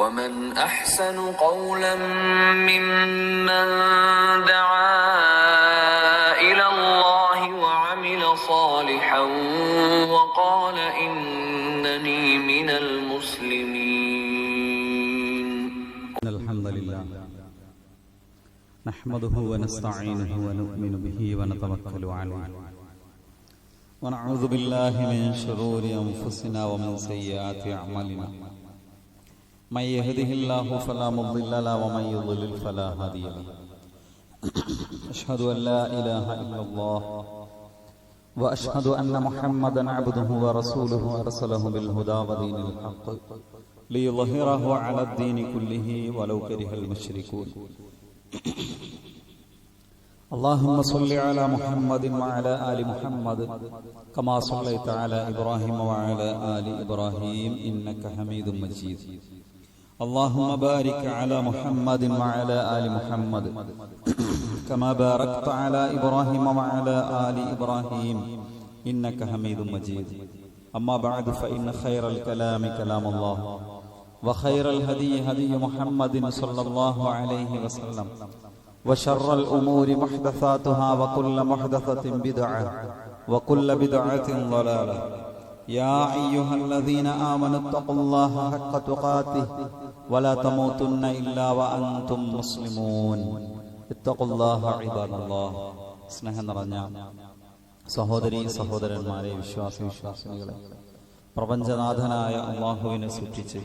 ومن أحسن قولا ممن دعا إلى الله وعمل صالحا وقال إنني من المسلمين. الحمد لله نحمده ونستعينه ونؤمن به ونتوكل عليه ونعوذ بالله من شرور أنفسنا ومن سيئات أعمالنا من يهده الله فلا مضل له ومن يضلل فلا هادي له أشهد أن لا إله إلا الله وأشهد أن محمدا عبده ورسوله أرسله بالهدى ودين الحق ليظهره على الدين كله ولو كره المشركون. اللهم صل على محمد وعلى آل محمد كما صليت على إبراهيم وعلى آل إبراهيم إنك حميد مجيد. اللهم بارك على محمد وعلى آل محمد كما باركت على إبراهيم وعلى آل إبراهيم إنك حميد مجيد. أما بعد فإن خير الكلام كلام الله وخير الهدي هدي محمد صلى الله عليه وسلم وشر الأمور محدثاتها وكل محدثة بدعة وكل بدعة ضلالة. يا أيها الذين آمنوا اتقوا الله حق تقاته ولا تموتن إلا وأنتم مسلمون. اتقوا الله عباد الله. സ്നേഹം നിറഞ്ഞ സഹോദരീ സഹോദരന്മാരെ, വിശ്വാസിനികളെ, പ്രപഞ്ചനാഥനായ അള്ളാഹുവിനെ സൂക്ഷിച്ച്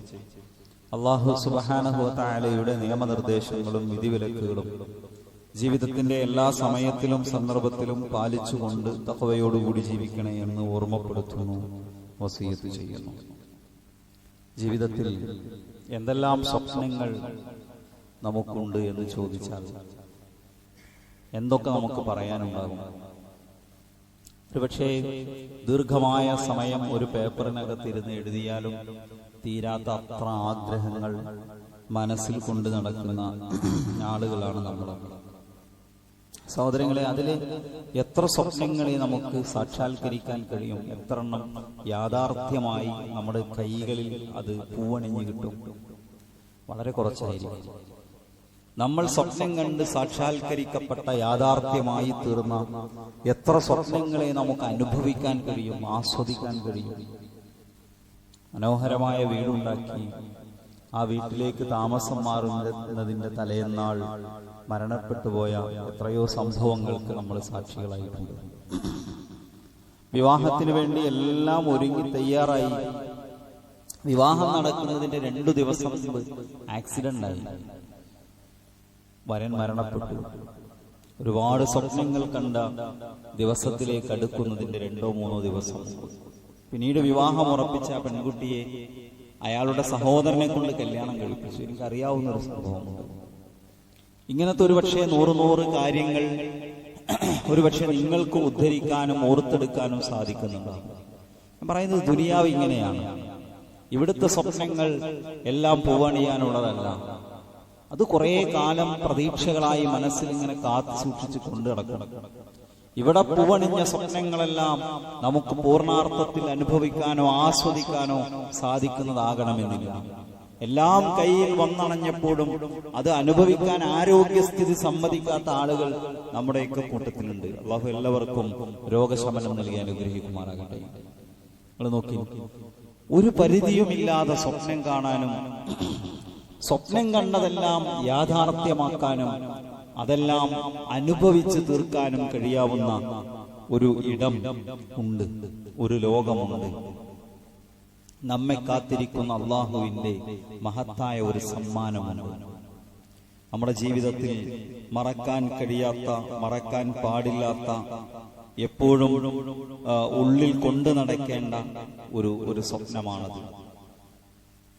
അള്ളാഹു സുബ്ഹാനഹു വ തആലയുടെ നിയമനിർദ്ദേശങ്ങളും വിധിവിലക്കുകളും ജീവിതത്തിന്റെ എല്ലാ സമയത്തിലും സന്ദർഭത്തിലും പാലിച്ചുകൊണ്ട് തഖ്വയോടുകൂടി ജീവിക്കണേ എന്ന് ഓർമ്മപ്പെടുത്തുന്നു, വസിയത്ത് ചെയ്യുന്നു. ജീവിതത്തിൽ എന്തെല്ലാം സ്വപ്നങ്ങൾ നമുക്കുണ്ട് എന്ന് ചോദിച്ചാൽ എന്തൊക്കെ നമുക്ക് പറയാനുണ്ടാകും? ഒരുപക്ഷെ ദീർഘമായ സമയം ഒരു പേപ്പറിനകത്തിരുന്ന് എഴുതിയാലും തീരാത്ത അത്ര ആഗ്രഹങ്ങൾ മനസ്സിൽ കൊണ്ട് നടക്കുന്ന ആളുകളാണ് നമ്മൾ. സഹോദരങ്ങളെ, അതില് എത്ര സ്വപ്നങ്ങളെ നമുക്ക് സാക്ഷാത്കരിക്കാൻ കഴിയും? എത്ര എണ്ണം യാഥാർത്ഥ്യമായി നമ്മുടെ കൈകളിൽ അത് പൂവണിഞ്ഞു കിട്ടും? വളരെ കുറച്ചായിരിക്കും. നമ്മൾ സ്വപ്നം കണ്ട് സാക്ഷാത്കരിക്കപ്പെട്ട യാഥാർത്ഥ്യമായി തീർന്ന എത്ര സ്വപ്നങ്ങളെ നമുക്ക് അനുഭവിക്കാൻ കഴിയും, ആസ്വദിക്കാൻ കഴിയും? മനോഹരമായ വീടുണ്ടാക്കി ആ വീട്ടിലേക്ക് താമസം മാറുന്നതിന്റെ തലേന്നാൾ മരണപ്പെട്ടുപോയ എത്രയോ സംഭവങ്ങൾക്ക് നമ്മൾ സാക്ഷികളായിട്ടുണ്ട്. വിവാഹത്തിന് വേണ്ടി എല്ലാം ഒരുങ്ങി തയ്യാറായി. വിവാഹം നടക്കുന്നതിന്റെ 2 ദിവസം മുമ്പ് ആക്സിഡന്റ് ആയി, വരൻ മരണപ്പെട്ടു. ഒരുപാട് സ്വപ്നങ്ങൾ കണ്ട ദിവസത്തിലേക്ക് അടുക്കുന്നതിന്റെ 2-3 ദിവസം പിന്നീട് വിവാഹം ഉറപ്പിച്ച പെൺകുട്ടിയെ അയാളുടെ സഹോദരനെ കൊണ്ട് കല്യാണം കഴിപ്പിച്ചു. എനിക്കറിയാവുന്ന ഒരു സംഭവമുണ്ട്. ഇങ്ങനത്തെ ഒരുപക്ഷെ 100 കാര്യങ്ങൾ ഒരുപക്ഷെ നിങ്ങൾക്ക് ഉദ്ധരിക്കാനും ഓർത്തെടുക്കാനും സാധിക്കുന്നുണ്ടാകും. ഞാൻ പറയുന്നത് ദുനിയാവ് ഇങ്ങനെയാണ്. ഇവിടുത്തെ സ്വപ്നങ്ങൾ എല്ലാം പൂവണിയാനുള്ളതല്ല. അത് കുറെ കാലം പ്രതീക്ഷകളായി മനസ്സിൽ ഇങ്ങനെ കാത്തു സൂക്ഷിച്ച് കൊണ്ടു നടക്കണം. ഇവിടെ പൂവണിഞ്ഞ സ്വപ്നങ്ങളെല്ലാം നമുക്ക് പൂർണ്ണാർത്ഥത്തിൽ അനുഭവിക്കാനോ ആസ്വദിക്കാനോ സാധിക്കുന്നതാകണമെന്നില്ല. എല്ലാം കയ്യിൽ വന്നണഞ്ഞപ്പോഴും അത് അനുഭവിക്കാൻ ആരോഗ്യസ്ഥിതി സമ്മതിക്കാത്ത ആളുകൾ നമ്മുടെയൊക്കെ കൂട്ടത്തിലുണ്ട്. അല്ലാഹു എല്ലാവർക്കും രോഗശമനം നൽകി അനുഗ്രഹിക്കുമാറാകട്ടെ. നിങ്ങൾ നോക്കി, ഒരു പരിധിയുമില്ലാതെ സ്വപ്നം കാണാനും സ്വപ്നം കണ്ടതെല്ലാം യാഥാർത്ഥ്യമാക്കാനും അതെല്ലാം അനുഭവിച്ച് തീർക്കാനും കഴിയാവുന്ന ഒരു ഇടം ഉണ്ട്, ഒരു ലോകമുണ്ട്. നമ്മെ കാത്തിരിക്കുന്ന അള്ളാഹുവിന്റെ മഹത്തായ ഒരു സമ്മാനമാണ്. നമ്മുടെ ജീവിതത്തിൽ മറക്കാൻ കഴിയാത്ത, മറക്കാൻ പാടില്ലാത്ത, എപ്പോഴും ഉള്ളിൽ കൊണ്ടു നടക്കേണ്ട ഒരു സ്വപ്നമാണത്.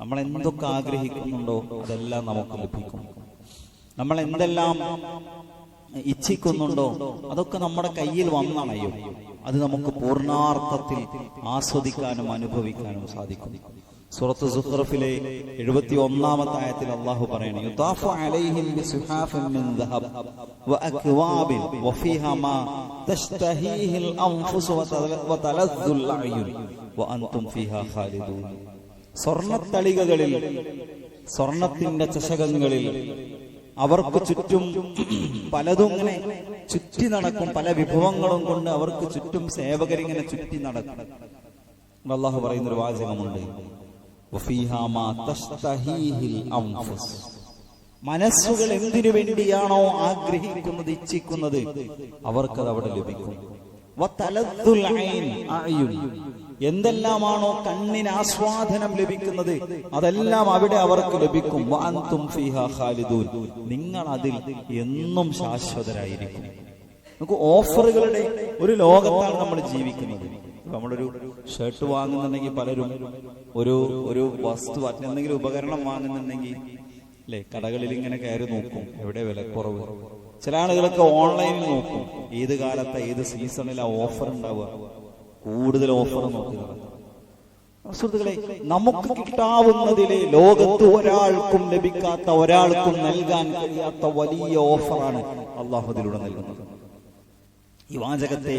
നമ്മൾ എന്തൊക്കെ ആഗ്രഹിക്കുന്നുണ്ടോ അതെല്ലാം നമുക്ക് ലഭിക്കും. നമ്മൾ എന്തെല്ലാം ഇച്ഛിക്കുന്നുണ്ടോ അതൊക്കെ നമ്മുടെ കയ്യിൽ വന്നണയും. അത് നമുക്ക് പൂർണ്ണാർത്ഥത്തിൽ ആസ്വദിക്കാനും അനുഭവിക്കാനും സാധിക്കും. സൂറത്ത് സുഖ്റഫിലെ 71-ാമത്തെ ആയത്തിൽ അല്ലാഹു പറയുന്നു, യുതാഫു അലൈഹിം ബിസുഹാഫിൻ മിൻ ദഹബ് വഅക്വാബിൻ വഫീഹാ മാ തശ്തഹീഹിൽ അൻഫുസു വതലദ്ദുൽ അയ്യുൻ വഅൻതും ഫീഹാ ഖാലിദൂൻ. സ്വർണ്ണത്തളികകളിൽ സ്വർണത്തിന്റെ ചഷകങ്ങളിൽ അവർക്ക് ചുറ്റും പലതും ഇങ്ങനെ ചുറ്റി നടക്കും. പല വിഭവങ്ങളും കൊണ്ട് അവർക്ക് ചുറ്റും സേവകരിങ്ങനെ ചുറ്റി നടക്കും. അല്ലാഹു പറയുന്നൊരു വാചകമുണ്ട്, മനസ്സുകൾ എന്തിനു വേണ്ടിയാണോ ആഗ്രഹിക്കുന്നത്, ഇച്ഛിക്കുന്നത്, അവർക്കത് അവിടെ ലഭിക്കും. എന്തെല്ലാമാണോ കണ്ണിന് ആസ്വാദനം ലഭിക്കുന്നത് അതെല്ലാം അവിടെ അവർക്ക് ലഭിക്കും. നിങ്ങൾ അതിൽ എന്നും ശാശ്വതരായിരിക്കും. നമുക്ക് ഓഫറുകളുടെ ഒരു ലോകത്താണ് നമ്മൾ ജീവിക്കുന്നത്. നമ്മളൊരു ഷർട്ട് വാങ്ങുന്നുണ്ടെങ്കിൽ പലരും ഒരു വസ്തു എന്തെങ്കിലും ഉപകരണം വാങ്ങുന്നുണ്ടെങ്കിൽ അല്ലെ കടകളിൽ ഇങ്ങനെ കയറി നോക്കും എവിടെ വിലക്കുറവ്. ചില ആളുകളൊക്കെ ഓൺലൈനിൽ നോക്കും ഏത് കാലത്തെ ഏത് സീസണിലാ ഓഫർ ഉണ്ടാവുക, കൂടുതൽ ഓഫർ നോക്കുക. സുഹൃത്തുക്കളെ, നമുക്ക് കിട്ടാവുന്നതിലെ ലോകത്ത് ഒരാൾക്കും ലഭിക്കാത്ത, ഒരാൾക്കും നൽകാൻ കഴിയാത്ത വലിയ ഓഫറാണ് അള്ളാഹു അതിലൂടെ നൽകുന്നത്. ഈ വാചകത്തെ,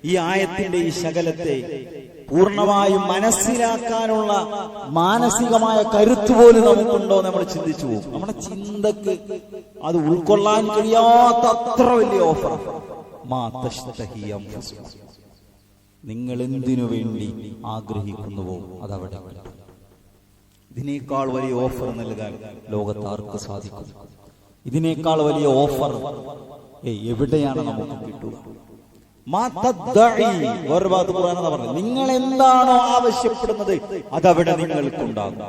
ഈ ആയത്തിന്റെ ഈ ശകലത്തെ പൂർണ്ണമായും മനസ്സിലാക്കാനുള്ള മാനസികമായ കരുത്ത് പോലും നമുക്കുണ്ടോ നമ്മൾ ചിന്തിച്ചു പോകും. നമ്മുടെ ചിന്തക്ക് അത് ഉൾക്കൊള്ളാൻ കഴിയാത്ത അത്ര വലിയ ഓഫർ. നിങ്ങൾ എന്തിനു വേണ്ടി ആഗ്രഹിക്കുന്നുവോ അതവിടെ. ഇതിനേക്കാൾ വലിയ ഓഫർ നൽകാൻ ലോകത്ത് ആർക്ക് സാധിക്കും? ഇതിനേക്കാൾ വലിയ ഓഫർ എവിടെയാണ് നമുക്ക് കിട്ടുക? നിങ്ങൾ എന്താണോ ആവശ്യപ്പെടുന്നത് അതവിടെ നിങ്ങൾക്കുണ്ടാകും.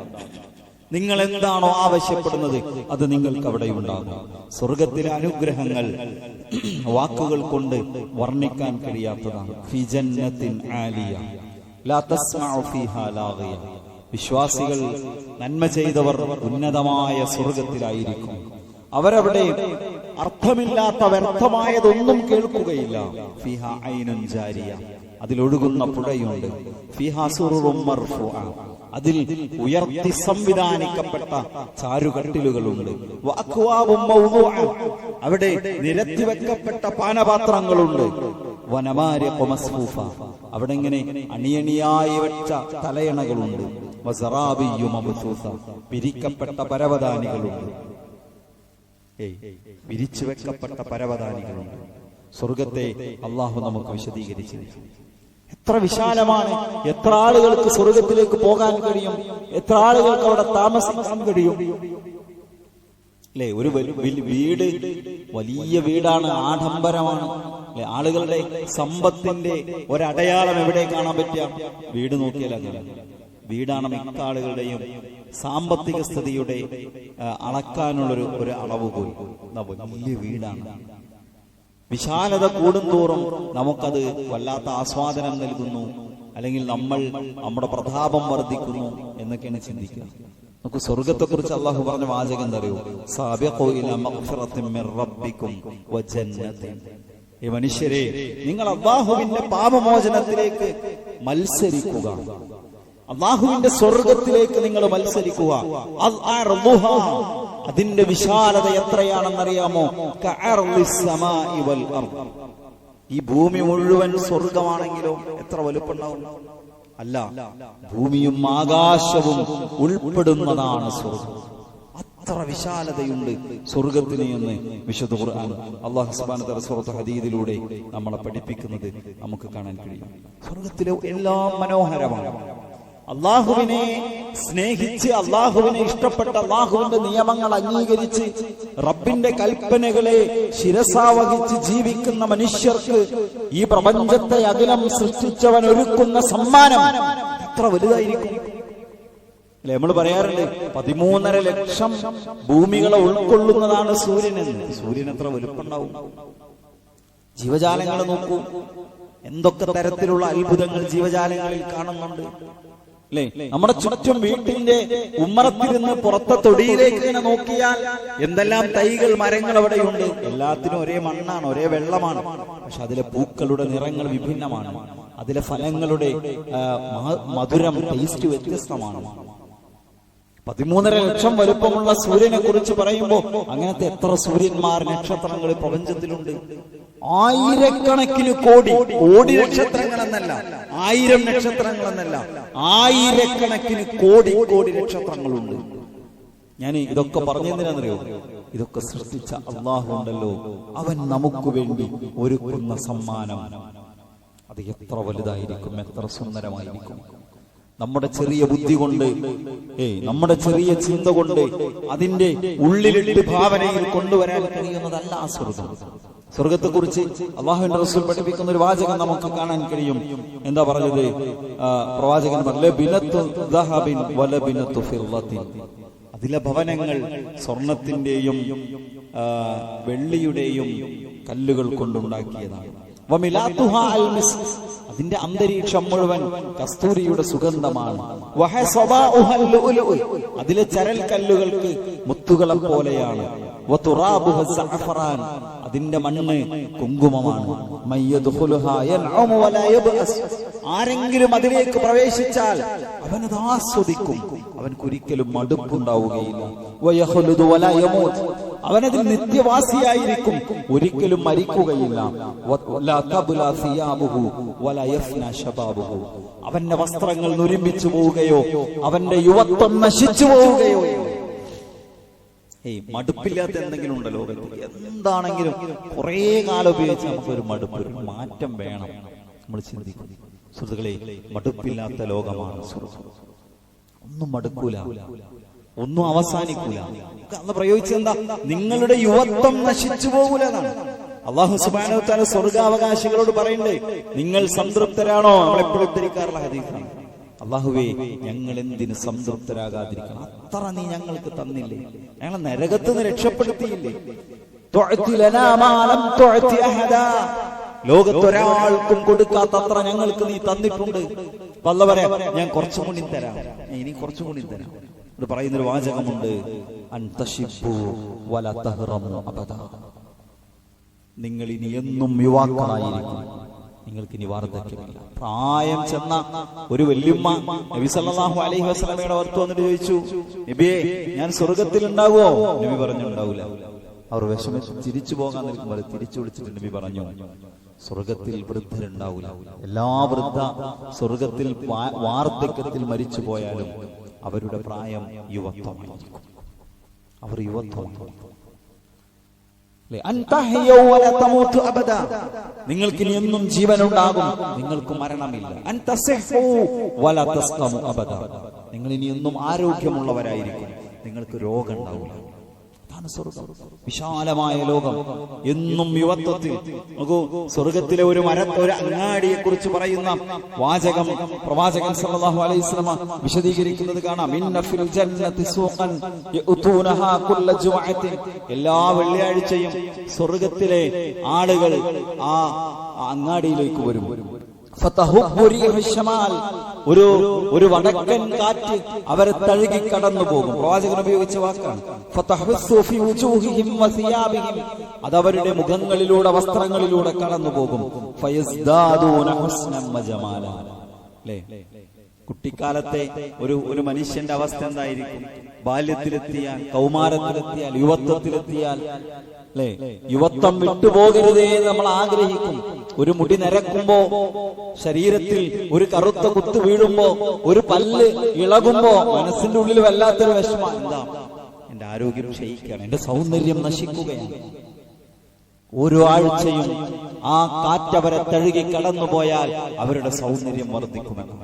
നിങ്ങൾ എന്താണോ ആവശ്യപ്പെടുന്നത് അത് നിങ്ങൾക്ക് അവിടെ ഉണ്ടാകും. സ്വർഗത്തിലെ അനുഗ്രഹങ്ങൾ വാക്കുകൾ കൊണ്ട് വർണ്ണിക്കാൻ കഴിയാത്തതാണ്. ഫി ജന്നത്തിൻ ആലിയ ലാ തസ്മഉ ഫീഹാ ലാഗിയ. വിശ്വാസികൾ, നന്മ ചെയ്തവർ ഉന്നതമായ സ്വർഗത്തിലായിരിക്കും. അവരവിടെ അർത്ഥമില്ലാത്ത വ്യർത്ഥമായതൊന്നും കേൾക്കുകയില്ല. ഫിഹാ ഐനുൻ ജാരിയ, അതിലൊഴുകുന്ന പുഴയുണ്ട്. ഫിഹാ സുറുറും മർഫൂഅ, അതിൽ ഉയർത്തി സംവിധാനിക്കപ്പെട്ട ചാരുകട്ടിലുകളുണ്ട്. വഅക്വാബും മൗദൂഅ, അവിടെ നിരത്തി വെക്കപ്പെട്ട പാനപാത്രങ്ങളുണ്ട്. വനമാരിഖു മസ്ഫൂഫ, അവിടെ ഇങ്ങനെ അണിയണിയായി വെച്ച തലയണകളുണ്ട്. വസറാബിയ്യു മബ്സൂസ, വിരിക്കപ്പെട്ട പരവതാനികളുണ്ട്. വിരിച്ചു വെക്കപ്പെട്ട പരവതാനികളുണ്ട്. സ്വർഗത്തെ അള്ളാഹു നമുക്ക് വിശദീകരിച്ചു. എത്ര വിശാലമാണ്! എത്ര ആളുകൾക്ക് സ്വർഗത്തിലേക്ക് പോകാൻ കഴിയും, എത്ര ആളുകൾക്ക് അവിടെ താമസിക്കാൻ കഴിയും അല്ലെ? ഒരു വീട്, വലിയ വീടാണ്, ആഡംബരമാണ് അല്ലെ? ആളുകളുടെ സമ്പത്തിന്റെ ഒരടയാളം എവിടെ കാണാൻ പറ്റുക? വീട് നോക്കിയാൽ അങ്ങനെ. വീടാണ് മിക്ക ആളുകളുടെയും സാമ്പത്തിക സ്ഥിതിയുടെ അളക്കാനുള്ളൊരു അളവ് പോയി. വലിയ വീടാണ്. വിശാലത കൂടുന്തോറും നമുക്കത് വല്ലാത്ത ആസ്വാദനം നൽകുന്നു, അല്ലെങ്കിൽ നമ്മുടെ പ്രതാപം വർദ്ധിക്കുന്നു എന്നൊക്കെയാണ് ചിന്തിക്കുക. നമുക്ക് സ്വർഗത്തെ കുറിച്ച് അള്ളാഹു പറഞ്ഞ വാചകം എന്താ അറിയോ? സാബിഖൂ ഇലാ മഗ്ഫിറത്തിൻ മിർ റബ്ബിക്കും വജന്നത്തിൻ. ഈ മനുഷ്യരെ, നിങ്ങൾ അള്ളാഹുവിന്റെ പാപമോചനത്തിലേക്ക് മത്സരിക്കുക, അള്ളാഹുവിന്റെ സ്വർഗത്തിലേക്ക് നിങ്ങൾ മത്സരിക്കുക. അതിന്റെ വിശാലത എത്രയാണെന്നറിയാമോ? ഈ ഭൂമി മുഴുവൻ സ്വർഗമാണെങ്കിലോ എത്ര വലുപ്പമുണ്ടാവും? അല്ല, ഭൂമിയും ആകാശവും ഉൾപ്പെടുന്നതാണ് സ്വർഗം. അത്ര വിശാലതയുണ്ട് സ്വർഗത്തിന് എന്ന് വിശുദ്ധ ഖുർആൻ അല്ലാഹു സുബ്ഹാനഹു വ തആല സൂറത്തുൽ ഹദീദിലൂടെ നമ്മളെ പഠിപ്പിക്കുന്നത് നമുക്ക് കാണാൻ കഴിയും. സ്വർഗത്തിലെ എല്ലാം മനോഹരമാണ്. അള്ളാഹുവിനെ സ്നേഹിച്ച്, അള്ളാഹുവിനെ ഇഷ്ടപ്പെട്ട, അള്ളാഹുവിന്റെ നിയമങ്ങൾ അംഗീകരിച്ച്, റബ്ബിന്റെ കൽപ്പനകളെ ശിരസാവഹിച്ച് ജീവിക്കുന്ന മനുഷ്യർക്ക് ഈ പ്രപഞ്ചത്തെ അഖിലം സൃഷ്ടിച്ചവൻ ഒരുക്കുന്ന സമ്മാനം എത്ര വലുതായിരിക്കും അല്ലെ? നമ്മൾ പറയാറുണ്ട് 13.5 ലക്ഷം ഭൂമികളെ ഉൾക്കൊള്ളുന്നതാണ് സൂര്യനെന്ന്. സൂര്യൻ എത്ര വലുപ്പുണ്ടാവും? ജീവജാലങ്ങൾ നോക്കൂ, എന്തൊക്കെ തരത്തിലുള്ള അത്ഭുതങ്ങൾ ജീവജാലങ്ങളിൽ കാണുന്നുണ്ട് അല്ലെ? നമ്മുടെ ചുറ്റും വീട്ടിന്റെ ഉമ്മറത്തിരുന്ന് പുറത്തെ തൊടിയിലേക്ക് ഇങ്ങനെ നോക്കിയാൽ എന്തെല്ലാം തൈകൾ, മരങ്ങൾ അവിടെയുണ്ട്. എല്ലാത്തിനും ഒരേ മണ്ണാണ്, ഒരേ വെള്ളമാണ്. പക്ഷെ അതിലെ പൂക്കളുടെ നിറങ്ങൾ വിഭിന്നമാണ്. അതിലെ ഫലങ്ങളുടെ മധുരം, ടേസ്റ്റ് വ്യത്യസ്തമാണ്. 13.5 ലക്ഷം വലുപ്പമുള്ള സൂര്യനെ കുറിച്ച് പറയുമ്പോ അങ്ങനത്തെ എത്ര സൂര്യന്മാർ, നക്ഷത്രങ്ങൾ പ്രപഞ്ചത്തിലുണ്ട്? ആയിരക്കണക്കിന് കോടി നക്ഷത്രങ്ങൾ എന്നല്ല, 1000 നക്ഷത്രങ്ങൾ എന്നല്ല, ആയിരക്കണക്കിന് കോടി നക്ഷത്രങ്ങളുണ്ട്. ഞാൻ ഇതൊക്കെ പറഞ്ഞെന്തിനാണെന്നറിയോ? ഇതൊക്കെ സൃഷ്ടിച്ച അള്ളാഹു ഉണ്ടല്ലോ, അവൻ നമുക്ക് വേണ്ടി ഒരുക്കുന്ന സമ്മാനം അത് എത്ര വലുതായിരിക്കും, എത്ര സുന്ദരമായിരിക്കും. നമ്മുടെ ചെറിയ ബുദ്ധി കൊണ്ട്, നമ്മുടെ ചെറിയ ചിന്ത കൊണ്ട് അതിന്റെ ഉള്ളിലിട്ട് ഭാവനയിൽ കൊണ്ടുവരാൻ കഴിയുന്നതല്ല ആ സ്വർഗം. സ്വർഗത്തെക്കുറിച്ച് അല്ലാഹുവിന്റെ റസൂൽ പഠിപ്പിക്കുന്ന ഒരു വാചകം നമുക്ക് കാണാൻ കഴിയും. എന്താ പറഞ്ഞത്? പ്രവാചകൻ പറഞ്ഞു, അതിലെ ഭവനങ്ങൾ സ്വർണത്തിന്റെയും വെള്ളിയുടെയും കല്ലുകൾ കൊണ്ടുണ്ടാക്കിയതാണ്. അതിന്റെ അന്തരീക്ഷം മുഴുവൻ കസ്തൂരിയുടെ സുഗന്ധമാണ്. അതിലെ ചരൽ കല്ലുകൾക്ക് മുത്തുകളെ പോലെയാണ്. അതിന്റെ മണ്ണ് കുങ്കുമമാണ്. ആരെങ്കിലും അതിലേക്ക് പ്രവേശിച്ചാൽ അവനത് ആസ്വദിക്കും, അവൻക്കൊരിക്കലും മടുപ്പുണ്ടാവുകയില്ല. അവനതിൽ നിത്യവാസിയായിരിക്കും, ഒരിക്കലും മരിക്കുകയില്ല. അവന്റെ വസ്ത്രങ്ങൾ നുരുമ്പിച്ചു പോവുകയോ അവന്റെ യുവത്വം നശിച്ചു പോവുകയോ. മടുപ്പില്ലാത്ത എന്തെങ്കിലും ഉണ്ടല്ലോ ലോകത്തിൽ? എന്താണെങ്കിലും കുറെ കാലം ഉപയോഗിച്ച് നമുക്കൊരു മടുപ്പ്, ഒരു മാറ്റം വേണം. നമ്മൾ ചിന്തിക്കും സുഹൃത്തുക്കളെ, മടുപ്പില്ലാത്ത ലോകമാണ് സ്വർഗ്ഗം. ഒന്നും മടുക്കൂല, ഒന്നും അവസാനിക്കൂല. അന്ന് പ്രയോഗിച്ചെന്താ? നിങ്ങളുടെ യുവത്വം നശിച്ചു പോകൂല എന്നാണ്. അല്ലാഹു സുബ്ഹാനഹു വ തആല സ്വർഗാവകാശികളോട് പറയുന്നുണ്ട്, നിങ്ങൾ സംതൃപ്തരാണോ? നമ്മളെപ്പോഴും ഉദ്ധരിക്കാറുള്ള ഹദീസാണ്. അല്ലാഹുവേ, ഞങ്ങൾ എന്തിന് സംതൃപ്തരാകാതിരിക്കണം? അത്ര നീ ഞങ്ങൾക്ക് തന്നില്ലേ, ഞങ്ങളെ നരകത്ത് നിന്ന് രക്ഷപ്പെടുത്തിയില്ലേ. ലോകത്തൊരാൾക്കും കൊടുക്കാത്ത അത്ര ഞങ്ങൾക്ക് നീ തന്നിട്ടുണ്ട്. അല്ലാഹു പറയാ, ഞാൻ കുറച്ചും കൂടി തരാം, ഇനി കുറച്ചും കൂടി തരാം. ഇത് പറയുന്നൊരു വാചകമുണ്ട്, നിങ്ങൾ ഇനി എന്നും യുവാക്കളായിരിക്കും, നിങ്ങൾക്ക് ഇനി വാർദ്ധക്യമില്ല. പ്രായം ചെന്ന ഒരു വല്യമ്മ നബി സല്ലല്ലാഹു അലൈഹി വസല്ലമയുടെ അടുത്ത് വന്നിട്ട് ചോദിച്ചു, നബിയെ, ഞാൻ സ്വർഗത്തിൽ ഉണ്ടാകുമോ? നബി പറഞ്ഞു, ഉണ്ടാവില്ല. അവർ വിഷമിച്ച് തിരിച്ചു പോകാൻ നിൽക്കുമ്പോൾ തിരിച്ചു വിളിച്ചിട്ട് നബി പറഞ്ഞു, സ്വർഗത്തിൽ വൃദ്ധരുണ്ടാവില്ല. എല്ലാ വൃദ്ധ സ്വർഗത്തിൽ വാർദ്ധക്യത്തിൽ മരിച്ചു പോയാലും അവരുടെ പ്രായം യുവത്വമായിരിക്കും, അവർ യുവത്വമായിരിക്കും. നിങ്ങൾക്ക് ഇനി എന്നും ജീവനുണ്ടാകും, നിങ്ങൾക്ക് മരണമില്ല. നിങ്ങൾ ഇനി എന്നും ആരോഗ്യമുള്ളവരായിരിക്കും, നിങ്ങൾക്ക് രോഗം ഉണ്ടാവില്ല. വിശാലമായ ലോകം, എന്നും യുവത്വത്തിൽ. നോക്കൂ, സ്വർഗത്തിലെ ഒരു അങ്ങാടിയെ കുറിച്ച് പറയുന്ന വാചകം പ്രവാചകൻ സല്ലല്ലാഹു അലൈഹി വസല്ലം വിശദീകരിക്കുന്നത് കാണാം. ഇന്ന ഫിൽ ജന്നതി സൂഖൻ യഅതൂനഹാ കുല്ല ജുമഅത്തിൻ. എല്ലാ വെള്ളിയാഴ്ചയും സ്വർഗത്തിലെ ആളുകൾ ആ അങ്ങാടിയിലേക്ക് വരും. ഒരു വടക്കൻ കാറ്റ് അവരെ തഴുകി കടന്നു പോകും. പ്രവാചകൻ ഉപയോഗിച്ച വാക്കാണ്. അതവരുടെ മുഖങ്ങളിലൂടെ വസ്ത്രങ്ങളിലൂടെ കടന്നു പോകും. കുട്ടിക്കാലത്തെ ഒരു മനുഷ്യന്റെ അവസ്ഥ എന്തായിരിക്കും? ബാല്യത്തിലെത്തിയാൽ, കൗമാരത്തിലെത്തിയാൽ, യുവത്വത്തിലെത്തിയാൽ, അല്ലെ, യുവത്വം വിട്ടുപോകരുതേ നമ്മൾ ആഗ്രഹിക്കും. ഒരു മുടി നരക്കുമ്പോ, ശരീരത്തിൽ ഒരു കറുത്ത കുത്ത് വീഴുമ്പോ, ഒരു പല്ല് ഇളകുമ്പോ മനസ്സിന്റെ ഉള്ളിൽ വല്ലാത്തൊരു വിഷമം. എന്താ? എന്റെ ആരോഗ്യം ക്ഷയിക്കുകയാണ്, എന്റെ സൗന്ദര്യം നശിക്കുകയാണ്. ഓരോ ആഴ്ചയും ആ കാറ്റവരെ തഴുകി കടന്നുപോയാൽ അവരുടെ സൗന്ദര്യം വർദ്ധിക്കുമെന്ന്.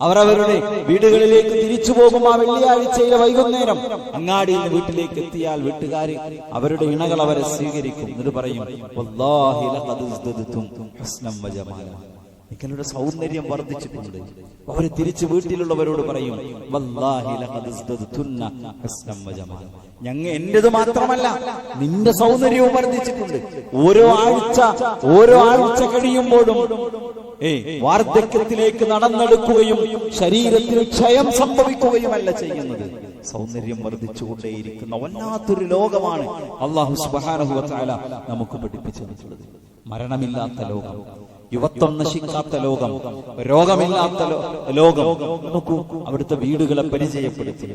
അവരവരുടെ വീടുകളിലേക്ക് തിരിച്ചു പോകും. ആ വെള്ളിയാഴ്ചയിലെ വൈകുന്നേരം അങ്ങാടിയിൽ നിന്ന് വീട്ടിലേക്ക് എത്തിയാൽ വീട്ടുകാര് അവരുടെ ഇണകൾ അവരെ സ്വീകരിക്കും. എന്നിട്ട് പറയും, വല്ലാഹി ലഖദ് ഇസ്തദതും ഹസ്നം വജമാല, നിങ്ങളുടെ സൗന്ദര്യം വർദ്ധിച്ചിട്ടുണ്ട്. അവര് തിരിച്ച് വീട്ടിലുള്ളവരോട് പറയും, വല്ലാഹി ലഖദ് ഇസ്തദതുന്ന ഹസ്നം വജമാല, എന്റേത് മാത്രമല്ല നിന്റെ സൗന്ദര്യവും വർദ്ധിച്ചിട്ടുണ്ട്. ഓരോ ആഴ്ച കഴിയുമ്പോഴും വാർദ്ധക്യത്തിലേക്ക് നടന്നെടുക്കുകയും ശരീരത്തിൽ ക്ഷയം സംഭവിക്കുകയുമല്ല ചെയ്യുന്നത്. സൗന്ദര്യം വർദ്ധിച്ചുകൊണ്ടേയിരിക്കുന്ന വല്ലാത്തൊരു ലോകമാണ് അല്ലാഹു സുബ്ഹാനഹു വ തആല നമുക്ക് പഠിപ്പിച്ചു തന്നിട്ടുള്ളത്. മരണമില്ലാത്ത ലോകം, യുവത്വം നശിക്കാത്ത ലോകം, രോഗമില്ലാത്ത ലോകം. നോക്കൂ, അവിടുത്തെ വീടുകളെ പരിചയപ്പെടുത്തി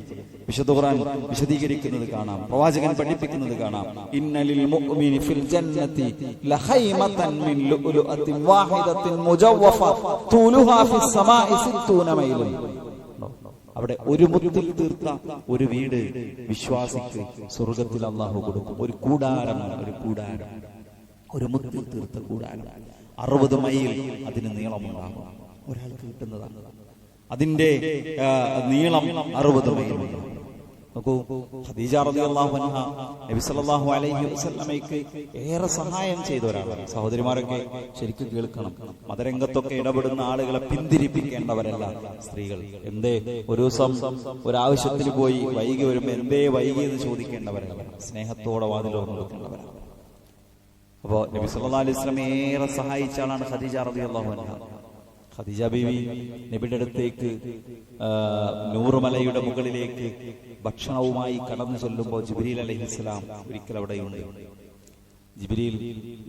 വിശുദ്ധ ഖുർആൻ വിശദീകരിക്കുന്നത് കാണാം, പ്രവാചകൻ പഠിപ്പിക്കുന്നത് കാണാം. ഇന്നലിൽ മുഅ്മിനി ഫിൽ ജന്നതി ലഖൈമതൻ മിൻ ലുഅലുഅത്തിൻ വാഹിദത്തിൻ മുജവ്വഫ തൂലുഹാ ഫിസ് സമാഇ 60 മൈലൻ. അവിടെ ഒരു മുത്തിൽ തീർത്ത ഒരു വീട് വിശ്വാസിക്ക് സ്വർഗത്തിൽ അള്ളാഹു കൊടുക്കും. ഒരു കൂടാരമാണ്, ഒരു മുത്തിൽ തീർത്ത കൂടാരം. 60 മൈൽ അതിന് നീളമുണ്ടാകും. ഒരാൾക്ക് കിട്ടുന്നതാണ്. അതിന്റെ നീളം 60 മൈൽ. നോക്കൂ, ഖദീജ റളിയല്ലാഹു അൻഹ നബി സല്ലല്ലാഹു അലൈഹി വസല്ലമയ്ക്ക് ഏറെ സഹായം ചെയ്ത ഒരാളാണ്. സഹോദരിമാരൊക്കെ ശരിക്കും കേൾക്കണം. മതരംഗത്തൊക്കെ ഇടപെടുന്ന ആളുകളെ പിന്തിരിപ്പിക്കേണ്ടവരല്ല സ്ത്രീകൾ. എന്തേ ഒരു ദിവസം ഒരാവശ്യത്തിന് പോയി വൈകി വരുമ്പോ എന്തേ വൈകി എന്ന് ചോദിക്കേണ്ടവരല്ല, സ്നേഹത്തോടെ വാതിൽ തുറന്നു കൊടുക്കേണ്ടവരാണ്. അപ്പോ നബി സല്ലല്ലാഹു അലൈഹി വസല്ലം ഏറെ സഹായിച്ച ആളാണ് ഖദീജ റളിയല്ലാഹു അൻഹ. ഖദീജ ബീവി നബിയുടെ അടുത്തേക്ക് നൂറുമലയുടെ മുകളിലേക്ക് ഭക്ഷണവുമായി കടന്നു ചെല്ലുമ്പോൾ ജിബ്രീൽ അലൈഹിസ്സലാം ഒരിക്കൽ അവിടെയുണ്ട്. ജിബ്രീൽ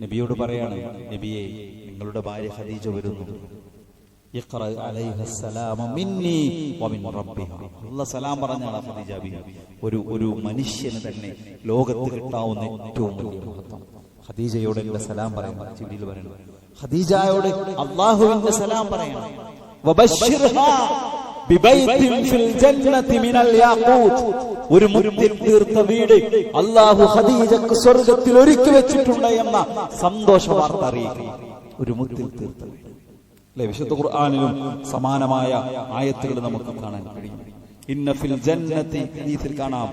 നബിയോട് പറയാണ്, നബിയെ, നിങ്ങളുടെ ഭാര്യ ഖദീജ വരുന്നു. ഇഖ്റ അലൈഹസ്സലാമ മിന്നി വമിൻ റബ്ബിഹാ. അല്ലാഹു സലാം പറഞ്ഞാണ് ഖദീജ ബീവി. ഒരു മനുഷ്യന് തന്നെ ലോകത്ത് കിട്ടാവുന്ന ഏറ്റവും വലിയ മഹത്വം. ഖദീജയോട് എന്റെ സലാം പറയണം. ജിബ്രീൽ പറയണം, ഖദീജയോട് അല്ലാഹുവിന്റെ സലാം പറയണം. വബശ്ശിർഹാ ബിബൈത്തിൻ ഫിൽ ജന്നതി മിനൽ യാഖൂത്ത്. ഒരു മുത്തിൽ തീർത്ത വീട് അല്ലാഹു ഖദീജക്ക് സ്വർഗ്ഗത്തിൽ ഒരുക്കി വെച്ചിട്ടുണ്ട് എന്ന സന്തോഷ വാർത്ത അറിയിക്കും. ഒരു മുത്തിൽ തീർത്ത വീട്. അല്ലേ? വിശുദ്ധ ഖുർആനിലും സമാനമായ ആയത്തുകൾ നമുക്ക് കാണാൻ കഴിയും. ഇന്ന ഫിൽ ജന്നതി, ഹദീസിൽ കാണാം,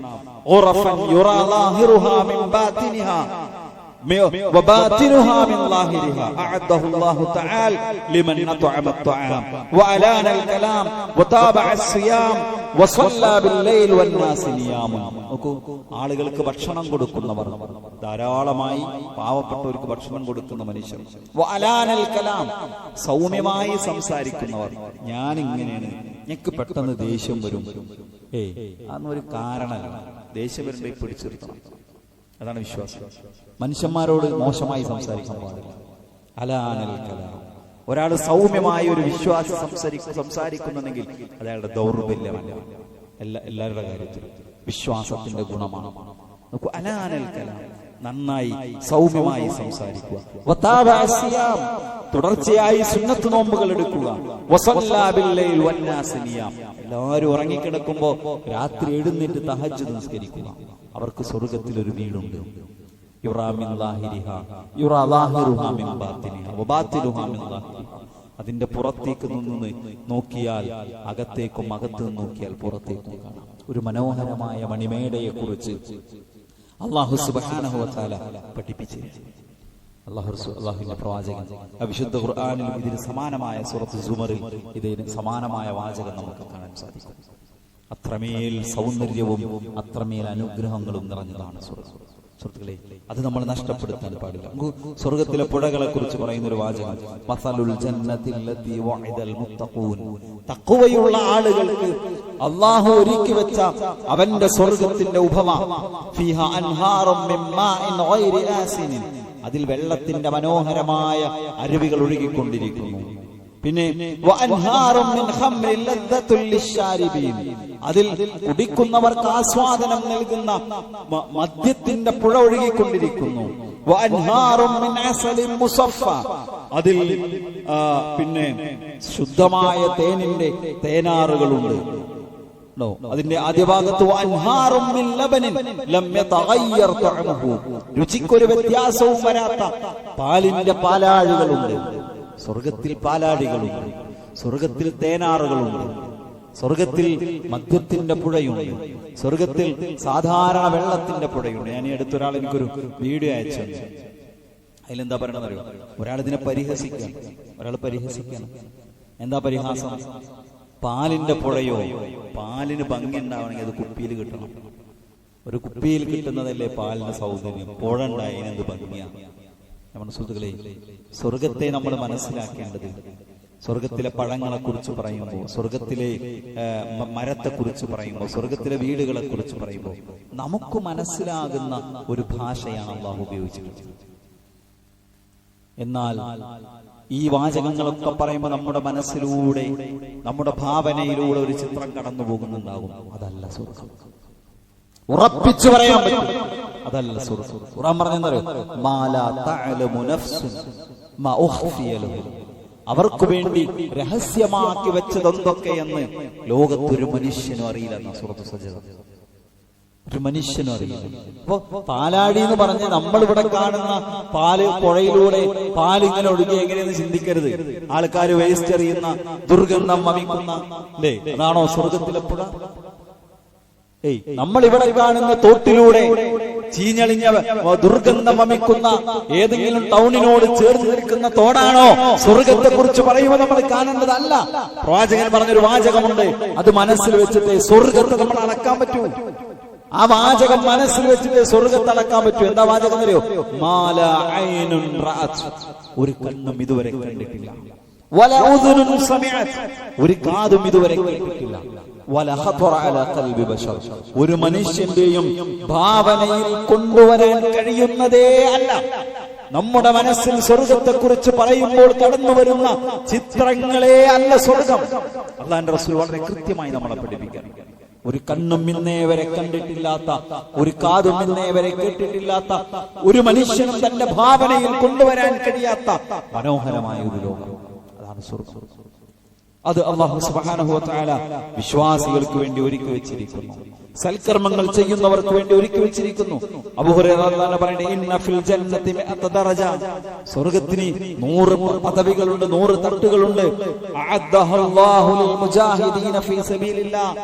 ഉറഫൻ യുറാ ളാഹിറുഹാ മിൻ ബാതിനിഹാ وباطنها من ظاهرها أعده الله تعالى لمن أطعم الطعام وألان الكلام وتابع الصيام وصلى بالليل والناس نيام. ആളുകൾക്ക് ഭക്ഷണം കൊടുക്കുന്നവർ, ധാരാളമായി പാവപ്പെട്ടവർക്ക് ഭക്ഷണം കൊടുക്കുന്ന മനുഷ്യർ. വഅലാനൽ കലാം, സൗമ്യമായി സംസാരിക്കുന്നവർ. ഞാൻ ഇങ്ങനെയാണ്, എനിക്ക് പെട്ടെന്ന് ദേഷ്യം വരും. അതൊന്നൊരു കാരണമല്ല. ദേഷ്യം വരുമ്പോൾ പിടിച്ചിരുത്തണം. അതാണ് വിശ്വാസം. മനുഷ്യന്മാരോട് മോശമായി സംസാരിക്കാൻ പാടില്ല. അലാനൽ കലാം. ഒരാൾ സൗമ്യമായ ഒരു വിശ്വാസി സംസാരിക്കുന്നുണ്ടെങ്കിൽ അത് അയാളുടെ ദൗർബല്യമല്ല. എല്ലാവരുടെ കാര്യത്തിൽ വിശ്വാസത്തിന്റെ ഗുണമാണ്. നോക്കൂ, അലാനൽ കലാം, നന്നായി സൗമ്യമായി സംസാരിക്കുക. തുടർച്ചയായി സുന്നത്ത് നോമ്പുകൾ എടുക്കുക. എല്ലാവരും ഉറങ്ങിക്കിടക്കുമ്പോ രാത്രി എഴുന്നേറ്റ് തഹജ്ജുദ് നിസ്കരിക്കുക. അവർക്ക് സ്വർഗത്തിൽ ഒരു വീടുണ്ട്. അതിന്റെ പുറത്തേക്ക് നിന്ന് നോക്കിയാൽ അകത്തേക്കും അകത്ത് നിന്ന് നോക്കിയാൽ പുറത്തേക്കും കാണാം. ഒരു മനോഹരമായ മണിമേടയെ കുറിച്ച് അല്ലാഹു സുബ്ഹാനഹു വ തആല പഠിപ്പിച്ചിരിക്കുന്നു. അല്ലാഹുവിന്റെ പ്രവാചകൻ വിശുദ്ധ ഖുർആനിലും ഇതിന് സമാനമായ സൂറത്ത് സുമറിൽ ഇതിന് സമാനമായ വാചകം നമുക്ക് കാണാൻ സാധിക്കും. അത്രമേൽ സൗന്ദര്യവും അത്രമേൽ അനുഗ്രഹങ്ങളും നിറഞ്ഞതാണ് സുഹൃത്തുക്കളെ. അത് നമ്മൾ നഷ്ടപ്പെടുത്താൻ പാടില്ല. സ്വർഗത്തിലെ പുഴകളെ കുറിച്ച് പറയുന്ന ഒരു വാചകം, മസലുൽ ജന്നത്തിൽ ലത്തി വഅദൽ മുത്തഖൂൻ. തഖ്വയുള്ള ആളുകൾക്ക് അല്ലാഹു ഒരുക്കി വെച്ച അവന്റെ സ്വർഗത്തിന്റെ ഉപമ, ഫീഹാ അൻഹാറും മിൻ മാഇൻ ഗൈരി ആസിൻ. അതിൽ വെള്ളത്തിന്റെ മനോഹരമായ അരുവികൾ ഒഴുകിക്കൊണ്ടിരിക്കുന്നു. പിന്നെ വഅൻഹാറും മിൻ ഖംറിൻ ലദ്ദത്തുൽ ലിശ്ശാരിബീൻ. അതിൽ കുടിക്കുന്നവർക്ക് ആസ്വാദനം നൽകുന്ന മദ്യത്തിന്റെ പുഴ ഒഴുകിക്കൊണ്ടിരിക്കുന്നു. വഅൻഹാറും മിൻ അസലിൻ മുസഫ. അതിൽ പിന്നെ ശുദ്ധമായ തേനിന്റെ തേനാറുകളുണ്ട്. അതിന്റെ ആദ്യ ഭാഗത്ത് വഅൻഹാറും മിൻ ലബനിൻ ലം യതഗയ്യർ തഅമുഹു. രുചിക്കൊരു വ്യത്യാസവും വരാത്ത പാലിന്റെ പാലാഴികളുണ്ട്. സ്വർഗത്തിൽ പാലാടികളുണ്ട്, സ്വർഗത്തിൽ തേനാറുകളുണ്ട്, സ്വർഗത്തിൽ മദ്യത്തിന്റെ പുഴയുണ്ട്, സ്വർഗത്തിൽ സാധാരണ വെള്ളത്തിന്റെ പുഴയുണ്ട്. ഞാൻ ഈ അടുത്തൊരാൾ എനിക്കൊരു വീഡിയോ അയച്ചു. അതിലെന്താ പറയണമെന്നറിയോ? ഒരാൾ ഇതിനെ പരിഹസിക്കണം. എന്താ പരിഹാസം? പാലിന്റെ പുഴയോ, പാലിന് ഭംഗി ഉണ്ടാവണമെങ്കിൽ അത് കുപ്പിയിൽ കിട്ടണം. ഒരു കുപ്പിയിൽ കിട്ടുന്നതല്ലേ പാലിന്റെ സൗന്ദര്യം. പുഴ ഉണ്ടായി എന്ത് ഭംഗിയാണ്. നമ്മുടെ സുഹൃത്തുക്കളെ, സ്വർഗത്തെ നമ്മൾ മനസ്സിലാക്കേണ്ടത് സ്വർഗത്തിലെ പഴങ്ങളെ കുറിച്ച് പറയുമ്പോൾ, സ്വർഗത്തിലെ മരത്തെ കുറിച്ച് പറയുമ്പോൾ, സ്വർഗത്തിലെ വീടുകളെ കുറിച്ച് പറയുമ്പോൾ നമുക്ക് മനസ്സിലാകുന്ന ഒരു ഭാഷയാണ് അല്ലാഹു ഉപയോഗിച്ചിട്ടുള്ളത്. എന്നാൽ ഈ വാചകങ്ങളൊക്കെ പറയുമ്പോൾ നമ്മുടെ മനസ്സിലൂടെ, നമ്മുടെ ഭാവനയിലൂടെ ഒരു ചിത്രം കടന്നു പോകുന്നുണ്ടാകും. അതല്ല സ്വർഗം. ഉറപ്പിച്ചു പറയാൻ പറ്റും, അതല്ല സ്വർഗം. ഖുർആൻ പറഞ്ഞെന്നറിയോ? മാ ലാ തഅലമു നഫ്സുൻ മാ ഉഖ്ഫിയ ലഹു. അവർക്ക് വേണ്ടി രഹസ്യമാക്കി വെച്ചതെന്തൊക്കെയെന്ന് ലോകത്തൊരു മനുഷ്യനും അറിയില്ല എന്നാ സൂറത്ത് സജ്ജദ. ഒരു മനുഷ്യനും അറിയില്ല. അപ്പൊ പാലാഴി എന്ന് പറഞ്ഞ് നമ്മളിവിടെ കാണുന്ന പാല് പുഴയിലൂടെ പാലിങ്ങനെ ഒഴുകി എങ്ങനെയെന്ന് ചിന്തിക്കരുത്. ആൾക്കാർ വേസ്റ്റ് എറിയുന്ന ദുർഗന്ധം വമിക്കുന്ന അല്ലേ, അതാണോ സ്വർഗത്തിലെ പുഴ? നമ്മളിവിടെ കാണുന്ന തോട്ടിലൂടെ ചീഞ്ഞളിഞ്ഞ ദുർഗന്ധം വമിക്കുന്ന ഏതെങ്കിലും ടൗണിനോട് ചേർന്ന് നിൽക്കുന്ന തോടാണോ സ്വർഗത്തെ കുറിച്ച് പറയുമ്പോൾ നമ്മൾ കാണേണ്ടതല്ല. പ്രവാചകൻ പറഞ്ഞൊരു വാചകമുണ്ട്, അത് മനസ്സിൽ വെച്ചിട്ട് സ്വർഗത്തെ നമ്മൾ അളക്കാൻ പറ്റൂ. ആ വാചകം മനസ്സിൽ വെച്ചിട്ട് സ്വർഗത്തെ അളക്കാൻ പറ്റൂ. എന്താ വാചകം അറിയോ? മാല ഐനുൻ റഅത്, ഒരു കണ്ണും ഇതുവരെ കണ്ടിട്ടില്ല. വല ഉദുനുൻ സമിഅത്, ഒരു കാതും ഇതുവരെ കേട്ടിട്ടില്ല. വല ഖതറ അലാ ഖൽബി ബശർ, ഒരു മനുഷ്യന്റെയും ഭാവനയിൽ കൊണ്ടുവരാൻ കഴിയുന്നതേ അല്ല. നമ്മുടെ മനസ്സിൽ സ്വർഗത്തെ കുറിച്ച് പറയുമ്പോൾ കടന്നു വരുന്ന ചിത്രങ്ങളെ അല്ല സ്വർഗം. അല്ലാഹുവിന്റെ റസൂൽ വളരെ കൃത്യമായി നമ്മളെ പഠിപ്പിക്കാൻ, ഒരു കണ്ണും ഇന്നേ വരെ കണ്ടിട്ടില്ലാത്ത, ഒരു കാതും ഇന്നേ വരെ കേട്ടിട്ടില്ലാത്ത, ഒരു മനുഷ്യനും തന്റെ ഭാവനയിൽ കൊണ്ടുവരാൻ കഴിയാത്ത മനോഹരമായ ഒരു ലോകം, അതാണ് സ്വർഗം. അത് അല്ലാഹു സുബ്ഹാനഹു വ തആല വിശ്വാസികൾക്ക് വേണ്ടി ഒരുക്കി വെച്ചിരിക്കുന്നു, സൽക്കർമ്മങ്ങൾ ചെയ്യുന്നവർക്ക് വേണ്ടി ഒരുക്കി വെച്ചിരിക്കുന്നു. അബൂ ഹുറൈറ റളിയല്ലാഹു അൻഹു പറയുന്നു, ഇന്ന ഫിൽ ജന്നതി മിഅത ദറജ, സ്വർഗ്ഗത്തിന് 100 പദവികളുണ്ട്, 100 തട്ടുകളുണ്ട്. അഅദ്ദഹല്ലാഹു ലിൽ മുജാഹിദീന ഫീ സബീലില്ലാഹ്,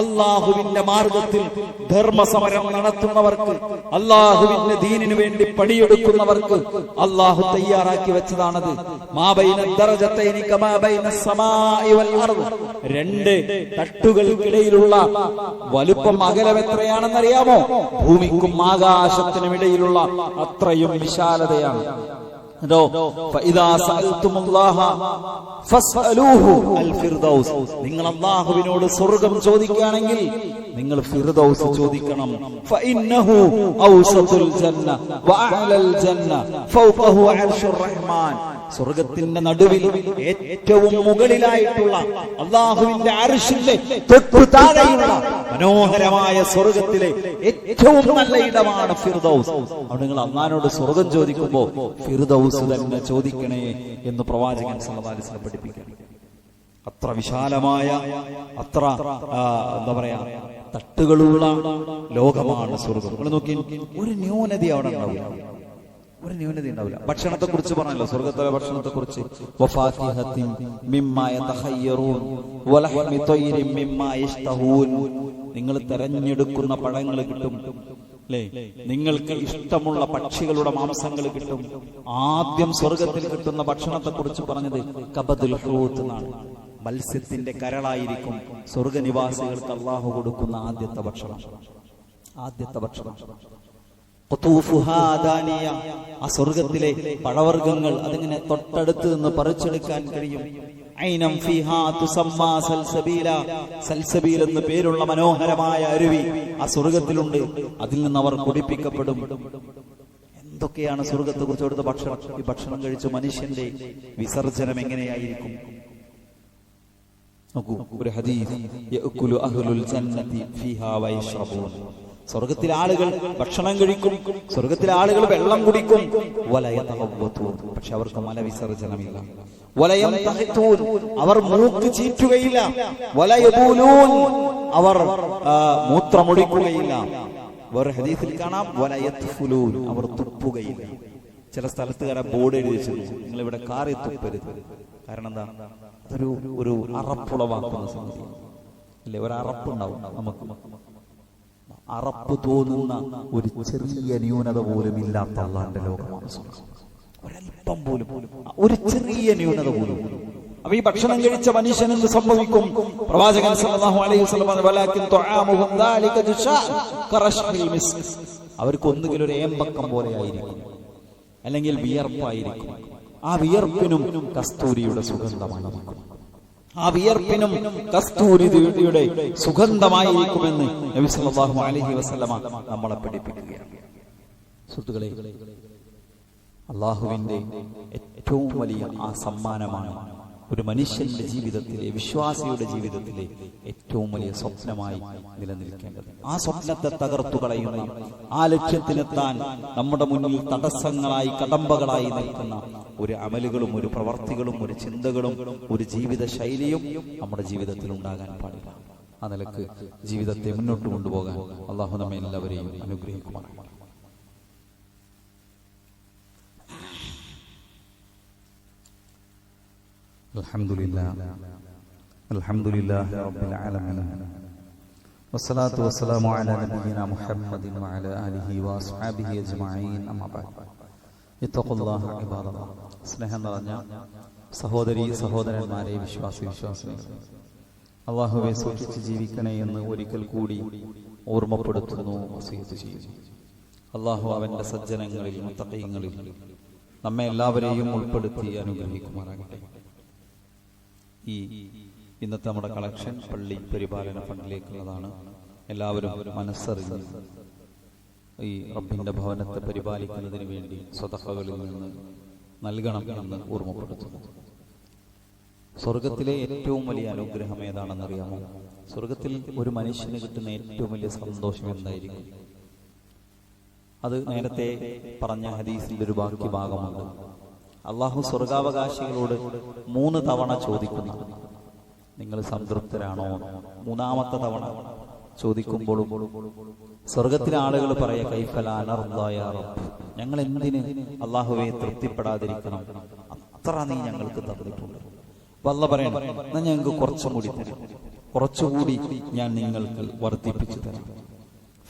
അല്ലാഹുവിന്റെ മാർഗ്ഗത്തിൽ ധർമ്മസമരം നടത്തുന്നവർക്ക്, അല്ലാഹുവിന്റെ ദീനിനു വേണ്ടി പണിയെടുക്കുന്നവർക്ക് അല്ലാഹു തയ്യാറാക്കി വെച്ചതാണത്. മാ ബൈന ദറജതൈനി കമാ ബൈന സമാഇ വൽ അർദ്, 2 തട്ടുകൾക്കിടയിലുള്ള വലുപ്പം അകലം എത്രയാണെന്നറിയാമോ? ഭൂമിക്കും ആകാശത്തിനും ഇടയിലുള്ള അത്രയും വിശാലതയാണ്. നിങ്ങൾ അല്ലാഹുവിനോട് സ്വർഗം ചോദിക്കുകയാണെങ്കിൽ നിങ്ങൾ ഫിർദൗസ് ചോദിക്കണം. സ്വർഗത്തിന്റെ നടുവിൽ ഏറ്റവും മുകളിലായിട്ടുള്ള അല്ലാഹുവിന്റെ അർശിന്റെ തൊട്ടു താഴെയുള്ള മനോഹരമായ സ്വർഗത്തിലെ ഏറ്റവും നല്ല ഇടമാണ് ഫിർദൗസ്. അവിടെ നിങ്ങൾ അല്ലാഹുവിനോട് സ്വർഗം ചോദിക്കുമ്പോ ഫിർദൗസ് തന്നെ ചോദിക്കണേ എന്ന് പ്രവാചകൻ സല്ലല്ലാഹു അലൈഹി വസല്ലം പഠിപ്പിക്കുന്നു. അത്ര വിശാലമായ, അത്ര എന്താ പറയാ, തട്ടുകളുള്ള ലോകമാണ് സ്വർഗം. നിങ്ങൾ നോക്കി, ഒരു ന്യൂനത അവിടെ ഉണ്ടാവില്ല, ഒരു ന്യൂനത ഉണ്ടാവില്ല. ഭക്ഷണത്തെ കുറിച്ച് പറഞ്ഞല്ലോ, സ്വർഗത്തിലെ ഭക്ഷണത്തെ കുറിച്ച്, നിങ്ങൾ തെരഞ്ഞെടുക്കുന്ന പഴങ്ങൾ കിട്ടും, അല്ലേ? നിങ്ങൾക്ക് ഇഷ്ടമുള്ള പക്ഷികളുടെ മാംസങ്ങൾ കിട്ടും. ആദ്യം സ്വർഗത്തിൽ കിട്ടുന്ന ഭക്ഷണത്തെ കുറിച്ച് പറഞ്ഞത് കബദുൽ ഹൂത്ത് എന്നാണ്. മത്സ്യത്തിന്റെ കരളായിരിക്കും സ്വർഗനിവാസികൾക്ക് അല്ലാഹു കൊടുക്കുന്ന ആദ്യത്തെ ഭക്ഷണം. ആ സ്വർഗത്തിലെ പഴവർഗ്ഗങ്ങൾ അതിങ്ങനെ തൊട്ടടുത്ത് നിന്ന് പറിച്ചെടുക്കാൻ കഴിയും. സൽസബീൽ എന്ന് പേരുള്ള മനോഹരമായ അരുവി ആ സ്വർഗത്തിലുണ്ട്. അതിൽ നിന്ന് അവർ കുടിപ്പിക്കപ്പെടും. എന്തൊക്കെയാണ് സ്വർഗത്തെ കുറിച്ച് കൊടുത്ത ഭക്ഷണം. ഈ ഭക്ഷണം കഴിച്ച മനുഷ്യന്റെ വിസർജനം എങ്ങനെയായിരിക്കും നോക്കൂ. ഒരു ഹദീസ്, യഅകുലു അഹ്ലുൽ ജന്നതി ഫീഹാ വയശ്റബൂൻ, സ്വർഗത്തിലെ ആളുകൾ ഭക്ഷണം കഴിക്കും, സ്വർഗത്തിലെ ആളുകൾ വെള്ളം കുടിക്കും. പക്ഷെ അവർക്ക് മലവിസർജനമില്ല. അവർ മൂക്ക് ചീറ്റുകയില്ല. അവർ മൂത്രമൊഴിക്കുകയില്ല. വേറെ ഹദീസിൽ കാണാം, അവർ തുപ്പുകയില്ല. ചില സ്ഥലത്തുകാരെ ബോർഡ് എഴുതി വെച്ചിരുന്നു, നിങ്ങൾ ഇവിടെ കാറി തുപ്പരുത്. കാരണം എന്താ? അതൊരു ഒരു അറപ്പുളവാക്കുന്ന സംഗതി അല്ലേ? ഒരു അറപ്പുണ്ടാവും നമുക്ക്. അറപ്പ് തോന്നുന്ന ഒരു ചെറിയ ന്യൂനത പോലും ഇല്ലാത്ത അല്ലാഹുവിന്റെ ലോകമാണ് സ്വർഗ്ഗം. ഒരല്പം പോലും, ഒരു ചെറിയ ന്യൂനത പോലും. അപ്പൊ ഈ ഭക്ഷണം കഴിച്ച മനുഷ്യൻ എന്ത് സംഭവിക്കും? പ്രവാചകൻ സല്ലല്ലാഹു അലൈഹി വസല്ലം പറഞ്ഞു, വലാകിൻ തുആമുഹും ദാലിക ജുശാ കറശ്മിൽ മിസ്ക്, അവർക്ക് ഒന്നുകിൽ ഒരു ഏമ്പക്കം പോലെ ആയിരിക്കും, അല്ലെങ്കിൽ വിയർപ്പായിരിക്കും. ആ വിയർപ്പിനും കസ്തൂരിയുടെ സുഗന്ധമായിരിക്കും. ആ വിയർപ്പിനും കസ്തൂരിയുടെ സുഗന്ധമായിരിക്കുമെന്ന് നബി സല്ലല്ലാഹു അലൈഹി വസല്ലമ നമ്മളെ പഠിപ്പിക്കുകയാണ്. സുഹൃത്തുക്കളെ, അല്ലാഹുവിന്റെ ഏറ്റവും വലിയ ആ സമ്മാനമാണ് ഒരു മനുഷ്യന്റെ ജീവിതത്തിലെ, വിശ്വാസിയുടെ ജീവിതത്തിലെ ഏറ്റവും വലിയ സ്വപ്നമായി നിലനിൽക്കേണ്ടത്. ആ സ്വപ്നത്തെ തകർത്തു കളയുന്ന, ആ ലക്ഷ്യത്തിലെത്താൻ നമ്മുടെ മുന്നിൽ തടസ്സങ്ങളായി, കടമ്പകളായി നിൽക്കുന്ന ഒരു അമലുകളും ഒരു പ്രവർത്തികളും ഒരു ചിന്തകളും ഒരു ജീവിത ശൈലിയും നമ്മുടെ ജീവിതത്തിൽ ഉണ്ടാകാൻ പാടില്ല. ആ നിലക്ക് ജീവിതത്തെ മുന്നോട്ട് കൊണ്ടുപോകാൻ അള്ളാഹു നമ്മെ എല്ലാവരെയും അനുഗ്രഹിക്കുമാറാകട്ടെ. അൽഹംദുലില്ലാഹി റബ്ബിൽ ആലമീൻ വസ്സലാത്തു വസ്സലാമു അലാ നബിയിനാ മുഹമ്മദിൻ വഅലാ ആലിഹി വഅസ്ഹാബിഹി അജ്മഈൻ. അമ്മാ ബഅദ്. ഇത്തഖുല്ലാഹ ഇബാദല്ലാഹ്. സ്നേഹം നിറഞ്ഞ സഹോദരി സഹോദരന്മാരെ, വിശ്വാസികളെ, അല്ലാഹുവെ സൂക്ഷിച്ച് ജീവിക്കണേ എന്ന് ഒരിക്കൽ കൂടി ഓർമ്മപ്പെടുത്തുന്നു, വസിയത്ത് ചെയ്യുന്നു. അല്ലാഹു അവന്റെ സജ്ജനങ്ങളിൽ, മുത്തഖീങ്ങളിൽ നമ്മെ എല്ലാവരെയും ഉൾപ്പെടുത്തി അനുഗ്രഹിക്കുമാറാകട്ടെ. ഇന്നത്തെ നമ്മുടെ കളക്ഷൻ പള്ളി പരിപാലന ഫണ്ടിലേക്കുള്ളതാണ്. എല്ലാവരും മനസ്സറിഞ്ഞ് ഈ റബ്ബിന്റെ ഭവനത്തെ പരിപാലിക്കുന്നതിന് വേണ്ടി സ്വതഖകളിൽ നിന്ന് നൽകണം എന്ന് ഓർമ്മപ്പെടുത്തുന്നു. സ്വർഗത്തിലെ ഏറ്റവും വലിയ അനുഗ്രഹം ഏതാണെന്നറിയാമോ? സ്വർഗത്തിൽ ഒരു മനുഷ്യന് കിട്ടുന്ന ഏറ്റവും വലിയ സന്തോഷം എന്തായിരിക്കും? അത് നേരത്തെ പറഞ്ഞ ഹദീസിന്റെ ഒരു ബാക്കി ഭാഗമുണ്ട്. അള്ളാഹു സ്വർഗാവകാശികളോട് 3 തവണ ചോദിക്കുന്നു, നിങ്ങൾ സംതൃപ്തരാണോ? 3ാമത്തെ തവണ ചോദിക്കുമ്പോഴും സ്വർഗത്തിലെ ആളുകൾ പറയാ, കൈഫലാ നർദാ യാ റബ്ബ്, ഞങ്ങൾ എന്തിന് അള്ളാഹുവെ തൃപ്തിപ്പെടാതിരിക്കണം? അത്ര നീ ഞങ്ങൾക്ക് തന്നിട്ടുണ്ട്. അപ്പൊ അള്ളാഹ് പറയണം, എന്നാ ഞങ്ങൾക്ക് കുറച്ചുകൂടി തരാം, കുറച്ചുകൂടി ഞാൻ നിങ്ങൾക്ക് വർദ്ധിപ്പിച്ചു തരാം.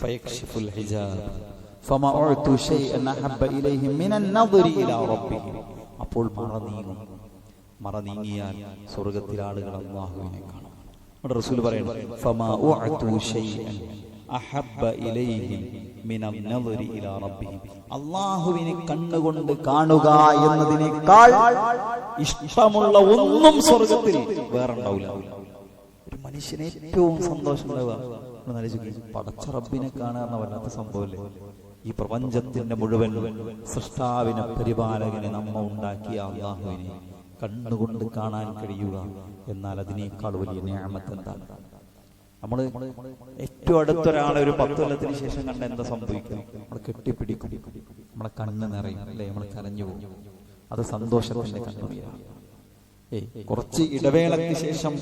ഫയക്ഷിഫുൽ ഹിജാബ് ഫമാ ഉഅതു ശൈഅൻ അഹബ്ബ ഇലൈഹിം മിനൻ നദരി ഇലാ റബ്ബിഹിം. അപ്പോൾ മറ നീങ്ങിയാൽ സ്വർഗത്തിലെ ആളുകൾ അല്ലാഹുവിനെ കാണും. റസൂൽ പറയുന്നു, ഫമാ ഉഅതു ശൈഅൻ അഹബ്ബ ഇലൈഹിം മിനൻ നദരി ഇലാ റബ്ബിഹിം. അല്ലാഹുവിനെ കണ്ണുകൊണ്ട് കാണുക എന്നതിനേക്കാൾ ഇഷ്ടമുള്ള ഒന്നും സ്വർഗത്തിൽ വേറെ ഉണ്ടാവില്ല. ഒരു മനുഷ്യന് ഏറ്റവും സന്തോഷം ഉണ്ടാവുക പടച്ച റബ്ബിനെ കാണുക വല്ലാത്ത സംഭവമല്ലേ? ഈ പ്രപഞ്ചത്തിന്റെ മുഴുവൻ സൃഷ്ടാവിനെ, പരിപാലകനെ, നമ്മ ഉണ്ടാക്കിയ അല്ലാഹുവിനെ കണ്ണുകൊണ്ട് കാണാൻ കഴിയുക എന്നാൽ അതിനേക്കാൾ വലിയ നിഅമത്ത് എന്താണ്? നമ്മള് ഏറ്റവും അടുത്തൊരാളെ ഒരു 10 കൊല്ലത്തിന് ശേഷം കണ്ട എന്താ സംഭവിക്കും? നമ്മൾ കെട്ടിപ്പിടിക്കും, നമ്മളെ കണ്ണ് നിറയും, അല്ലെ? നമ്മൾ കരഞ്ഞു പോകും. അത് സന്തോഷത്തിന്റെ കണ്ണുനീരാണ്. കുറച്ച് ഇടവേളയ്ക്ക് ശേഷം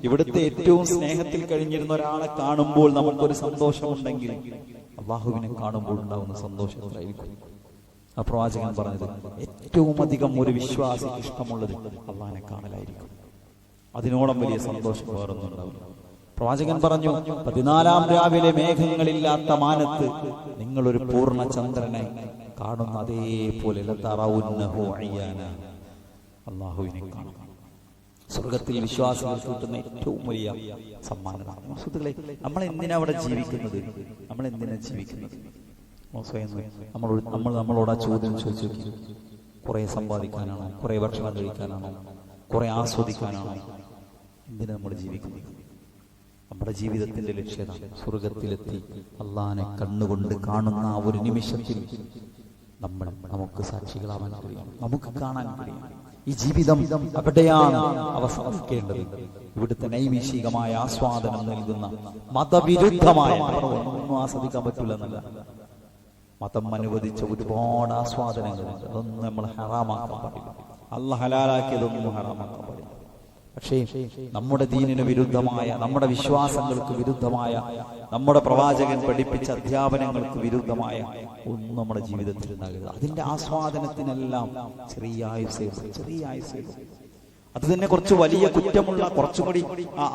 ഇവിടുത്തെ ഏറ്റവും സ്നേഹത്തിൽ കഴിഞ്ഞിരുന്ന ഒരാളെ കാണുമ്പോൾ നമുക്കൊരു സന്തോഷമുണ്ടെങ്കിൽ അല്ലാഹുവിനെ കാണുമ്പോൾ ഉണ്ടാവുന്ന സന്തോഷത്തിലായിരിക്കും. ആ പ്രവാചകൻ പറഞ്ഞത്, ഏറ്റവും അധികം ഒരു വിശ്വാസിക്ക് ഇഷ്ടമുള്ളത് അല്ലാഹുവിനെ കാണലായിരിക്കും. അതിനോളം വലിയ സന്തോഷം വേറൊന്നും ഉണ്ടാവില്ല. പ്രവാചകൻ പറഞ്ഞു, 14ാം രാവിലെ മേഘങ്ങളില്ലാത്ത മാനത്ത് നിങ്ങളൊരു പൂർണ്ണ ചന്ദ്രനെ കാണുന്ന അതേപോലെ അല്ലാഹുവിനെ കാണും. സ്വർഗത്തിൽ വിശ്വാസികൾക്ക് കിട്ടുന്ന ഏറ്റവും വലിയ സമ്മാനമാണ്. സുഹൃത്തുക്കളെ, നമ്മൾ എന്തിനാ അവിടെ ജീവിക്കുന്നത്? നമ്മൾ എന്തിനാ ജീവിക്കുന്നത്? നമ്മളോട് ആ ചോദ്യം ചോദിച്ചു നോക്കി. കുറെ സമ്പാദിക്കാനാണോ? കുറെ ഭക്ഷണം കഴിക്കാനാണോ? കുറെ ആസ്വദിക്കാനാണോ? എന്തിനാ നമ്മൾ ജീവിക്കുന്നത്? നമ്മുടെ ജീവിതത്തിന്റെ ലക്ഷ്യം സ്വർഗത്തിലെത്തി അള്ളാഹനെ കണ്ണുകൊണ്ട് കാണുന്ന ആ ഒരു നിമിഷത്തിൽ നമുക്ക് സാക്ഷികളാവാൻ കഴിയും, നമുക്ക് കാണാൻ കഴിയും. ഈ ജീവിതം അവിടെയാണ് അവസാനിക്കേണ്ടത്. ഇവിടുത്തെ നൈമിഷികമായ ആസ്വാദനം നൽകുന്ന മതവിരുദ്ധമായ ഒന്നും ആസ്വദിക്കാൻ പറ്റില്ല എന്നല്ല. മതം അനുവദിച്ച ഒരുപാട് ആസ്വാദനങ്ങളുണ്ട്. അതൊന്നും നമ്മൾ ഹറാമാക്കാൻ പാടില്ല. അല്ലാഹു ഹലാലാക്കിയതൊന്നും ഹറാമാക്കാൻ പാടില്ല. പക്ഷേ നമ്മുടെ ദീനിന് വിരുദ്ധമായ, നമ്മുടെ വിശ്വാസങ്ങൾക്ക് വിരുദ്ധമായ, നമ്മുടെ പ്രവാചകൻ പഠിപ്പിച്ച അധ്യാപനങ്ങൾക്ക് വിരുദ്ധമായ ഒന്നും നമ്മുടെ ജീവിതത്തിൽ ഉണ്ടാകരുത്. അതിന്റെ ആസ്വാദനത്തിനെല്ലാം ചെറിയ ആയുസ്സേ. അത് തന്നെ കുറച്ച് വലിയ കുറ്റമുള്ള, കുറച്ചും കൂടി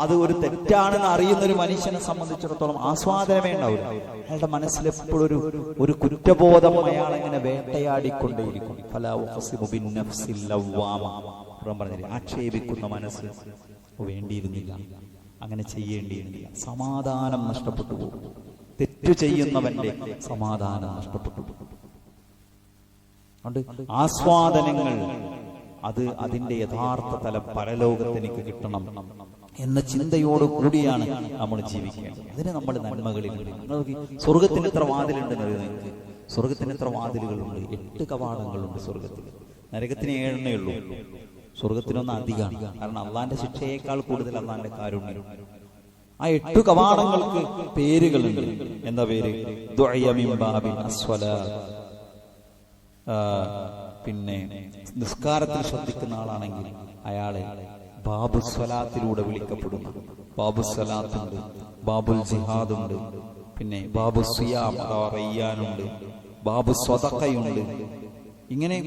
അത് ഒരു തെറ്റാണെന്ന് അറിയുന്ന ഒരു മനുഷ്യനെ സംബന്ധിച്ചിടത്തോളം ആസ്വാദനമേ ഉണ്ടാവില്ല. അയാളുടെ മനസ്സിൽ എപ്പോഴും ഒരു കുറ്റബോധം അയാളെങ്ങനെ വേട്ടയാടിക്കൊണ്ടേയിരിക്കും. പറഞ്ഞില്ലേ, ആക്ഷേപിക്കുന്ന മനസ്സ് വേണ്ടിയിരുന്നില്ല, അങ്ങനെ ചെയ്യേണ്ടിയിരുന്നില്ല. സമാധാനം നഷ്ടപ്പെട്ടു പോകും. തെറ്റു ചെയ്യുന്നവന്റെ സമാധാനം നഷ്ടപ്പെട്ടു പോകും. അതുകൊണ്ട് ആസ്വാദനങ്ങൾ അതിന്റെ യഥാർത്ഥ തലം പരലോകത്ത് എനിക്ക് കിട്ടണം എന്ന ചിന്തയോട് കൂടിയാണ് നമ്മൾ ജീവിക്കേണ്ടത്. അതിന് നമ്മൾ നന്മകളിലുണ്ട്. സ്വർഗത്തിന് എത്ര വാതിലുണ്ടെന്ന് അറിയുന്നത്? സ്വർഗത്തിന് എത്ര വാതിലുകളുണ്ട്? 8 കവാടങ്ങളുണ്ട് സ്വർഗത്തിൽ. നരകത്തിന് 7 ഉള്ളൂ. സ്വർഗത്തിനൊന്ന് അധികമാണ്. കാരണം അള്ളാന്റെ ശിക്ഷയേക്കാൾ കൂടുതൽ അള്ളാന്റെ കാരുണ്യം. ആ 8 കവാടങ്ങൾക്ക് പേരുകളുണ്ട്. എന്താ പേര്? പിന്നെ നിസ്കാരത്തിൽ ശ്രദ്ധിക്കുന്ന ആളാണെങ്കിൽ അയാളെ ബാബു സ്വലാത്തിലൂടെ വിളിക്കപ്പെടുന്നു. ബാബു സ്വലാത്തുണ്ട്, ബാബുൽ ജിഹാദുണ്ട്, പിന്നെ ബാബു സിയാം റയ്യാനുണ്ട്, ബാബു സ്വതഖയുണ്ട്. ഇങ്ങനെ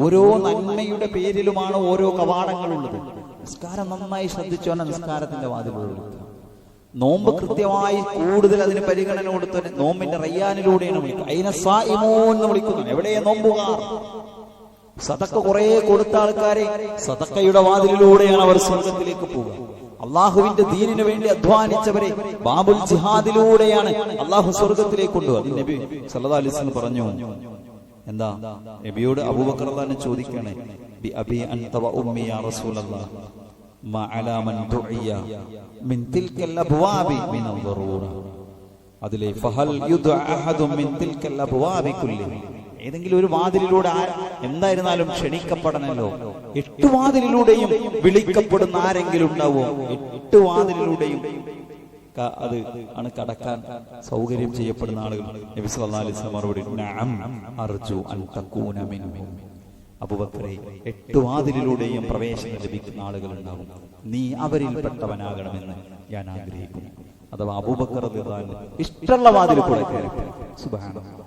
ഓരോ നന്മയുടെ പേരിലുമാണ് ഓരോ കവാടങ്ങളുള്ളത്. നിസ്കാരം നന്നായി ശ്രദ്ധിച്ചോന്നെ നിസ്കാരത്തിന്റെ വാതിലുകൾ. നോമ്പ് കൃത്യമായി കൂടുതൽ അതിന് പരിഗണന കൊടുത്തു നോമ്പിന്റെ റയ്യാനിലൂടെയാണ് വിളിക്കുന്നത്. എവിടെയാ നോമ്പുകാർ? സദക്ക കുറെ കൊടുത്ത ആൾക്കാരെ സദക്കയുടെ വാതിലിലൂടെയാണ് അവർ സ്വർഗത്തിലേക്ക് പോകുക. അള്ളാഹുവിന്റെ ദീനിനു വേണ്ടി അധ്വാനിച്ചവരെ ബാബുൽ ജിഹാദിലൂടെയാണ് അള്ളാഹു സ്വർഗത്തിലേക്ക് കൊണ്ടുപോകുക. നബി സല്ലല്ലാഹു അലൈഹി വസല്ലം പറഞ്ഞു, എന്താ നബിയോട് അബൂബക്കർ റളിയല്ലാഹു അൻഹു ചോദിക്കുകയാണ്, ബി അബി അൻത വ ഉമ്മി യാ റസൂലല്ലാഹ് മാ അലാ മൻ ദുഇയ മിൻ തിൽകൽ അബ്വാബി മിൻ അദ്ദറൂറ. അതിലെ ഫഹൽ യുദ്അ അഹദു മിൻ തിൽകൽ അബ്വാബി കുല്ലി. ഏതെങ്കിലും ഒരു വാതിലിലൂടെ എന്തായിരുന്നാലും ക്ഷണിക്കപ്പെടണല്ലോ. 8 വാതിലിലൂടെയും വിളിക്കപ്പെടുന്ന ആരെങ്കിലും ഉണ്ടാവോ? 8 വാതിലിലൂടെയും അത് ആണ് കടക്കാൻ സൗകര്യം ചെയ്യപ്പെടുന്ന ആളുകൾ. നബി സല്ലല്ലാഹു അലൈഹി വസല്ലം മറുപടി, നഅം അർജു അൻ തകൂന മിൻഹും. അബൂബക്കറെ, 8 വാതിലിലൂടെയും പ്രവേശനം ലഭിക്കുന്ന ആളുകൾ ഉണ്ടാവും, നീ അവരിൽപ്പെട്ടവനാകണമെന്ന് ഞാൻ ആഗ്രഹിക്കുന്നു. അഥവാ അബൂബക്കർ റളിയല്ലാഹു അൻഹു ഇഷ്ടമുള്ള വാതിൽ കൂടെ കയറി. സുബ്ഹാനല്ലാഹ്.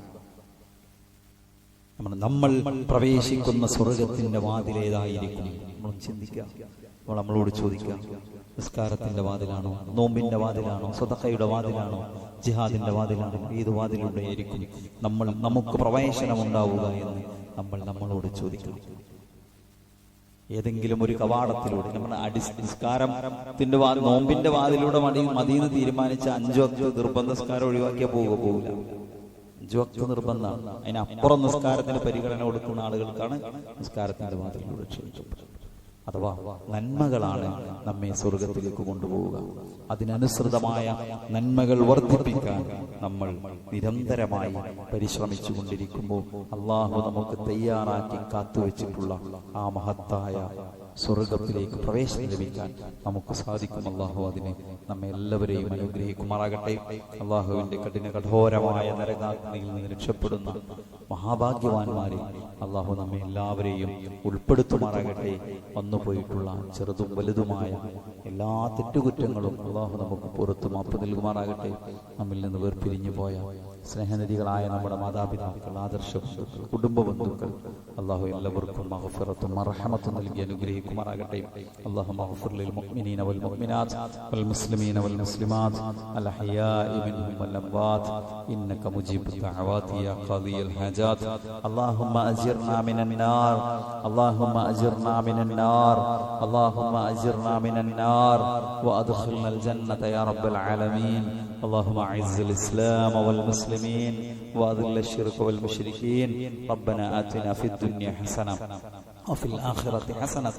നമ്മൾ പ്രവേശിക്കുന്ന സ്വർഗത്തിന്റെ വാതിലേതായിരിക്കും? നമ്മൾ ചിന്തിക്കുക. നമ്മളോട് ചോദിക്കുക, നിസ്കാരത്തിന്റെ വാതിലാണോ, നോമ്പിന്റെ വാതിലാണോ, സദഖയുടെ വാതിലാണോ, ജിഹാദിന്റെ വാതിലാണോ? ഏത് വാതിലൂടെയായിരിക്കും നമുക്ക് പ്രവേശനം ഉണ്ടാവുക എന്ന് നമ്മളോട് ചോദിക്കണം. ഏതെങ്കിലും ഒരു കവാടത്തിലൂടെ നമ്മുടെ നിസ്കാരത്തിന്റെ നോമ്പിന്റെ വാതിലൂടെ മദീന തീരുമാനിച്ച 5 വക്ത് നിർബന്ധ നിസ്കാരം ഒഴിവാക്കിയാൽ പോകില്ല. 5 വക്ത് നിർബന്ധമാണ്. അതിനപ്പുറം നിസ്കാരത്തിന് പരിഗണന കൊടുക്കുന്ന ആളുകൾക്കാണ് നിസ്കാരത്തിന്റെ വാതിലൂടെ ക്ഷണിക്കപ്പെടുന്നത്. അഥവാ നന്മകളാണ് നമ്മെ സ്വർഗത്തിലേക്ക് കൊണ്ടുപോവുക. അതിനനുസൃതമായ നന്മകൾ വർദ്ധിപ്പിക്കാൻ നമ്മൾ നിരന്തരമായി പരിശ്രമിച്ചു കൊണ്ടിരിക്കുമ്പോൾ അള്ളാഹു നമുക്ക് തയ്യാറാക്കി കാത്തുവെച്ചിട്ടുള്ള ആ മഹത്തായ സ്വർഗത്തിലേക്ക് പ്രവേശനം ലഭിക്കാൻ നമുക്ക് സാധിക്കും. അള്ളാഹു അതിനെ നമ്മെ എല്ലാവരെയും അനുഗ്രഹിക്കുമാറാകട്ടെ. അള്ളാഹുവിന്റെ കഠോരമായ നരകാഗ്നിയിൽ നിന്ന് രക്ഷപ്പെടുന്ന മഹാഭാഗ്യവാന്മാരിൽ അള്ളാഹു നമ്മെ എല്ലാവരെയും ഉൾപ്പെടുത്തുമാറാകട്ടെ. വന്നുപോയിട്ടുള്ള ചെറുതും വലുതുമായ എല്ലാ തെറ്റുകുറ്റങ്ങളും അള്ളാഹു നമുക്ക് പുറത്തു മാപ്പ് നൽകുമാറാകട്ടെ. നമ്മിൽ നിന്ന് വേർപിരിഞ്ഞു പോയ സ്നേഹനിധികളായ നമ്മുടെ മാതാപിതാക്കൾ, ആദർശ ബന്ധുക്കൾ, കുടുംബ ബന്ധുക്കൾ, അള്ളാഹു എല്ലാവർക്കും മഗ്ഫിറത്തും മർഹമത്തും നൽകി അനുഗ്രഹിക്കുമാറാകട്ടെ. അല്ലാഹു മഗ്ഫിർ ലിൽ മുഅ്മിനീന വൽ മുഅ്മിനാത്ത് വൽ മുസ്ലിമീന വൽ മുസ്ലിമാത്ത് അൽ അഹ്യാഇ മിൻഹും വൽ അംവാത്ത് ഇന്നക മുജീബുദ് ദഅവാതി യാ ഖാദിയൽ ഹാജാത്ത്. അല്ലാഹുമ്മ അജിർനാ മിനൻ നാർ, അല്ലാഹുമ്മ അജിർനാ മിനൻ നാർ, അല്ലാഹുമ്മ അജിർനാ മിനൻ നാർ വഅദ്ഖിൽനൽ ജന്നത യാ റബ്ബൽ ആലമീൻ. اللهم اعز الاسلام والمسلمين واذل الشرك والمشركين. ربنا آتنا في الدنيا حسنة وفي الآخرة حسنة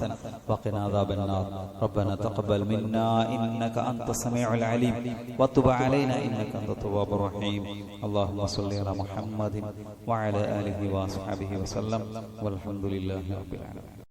وقنا عذاب النار. ربنا تقبل منا إنك أنت السميع العليم وتب علينا إنك أنت التواب الرحيم. اللهم صل على محمد وعلى آله وصحبه وسلم والحمد لله رب العالمين.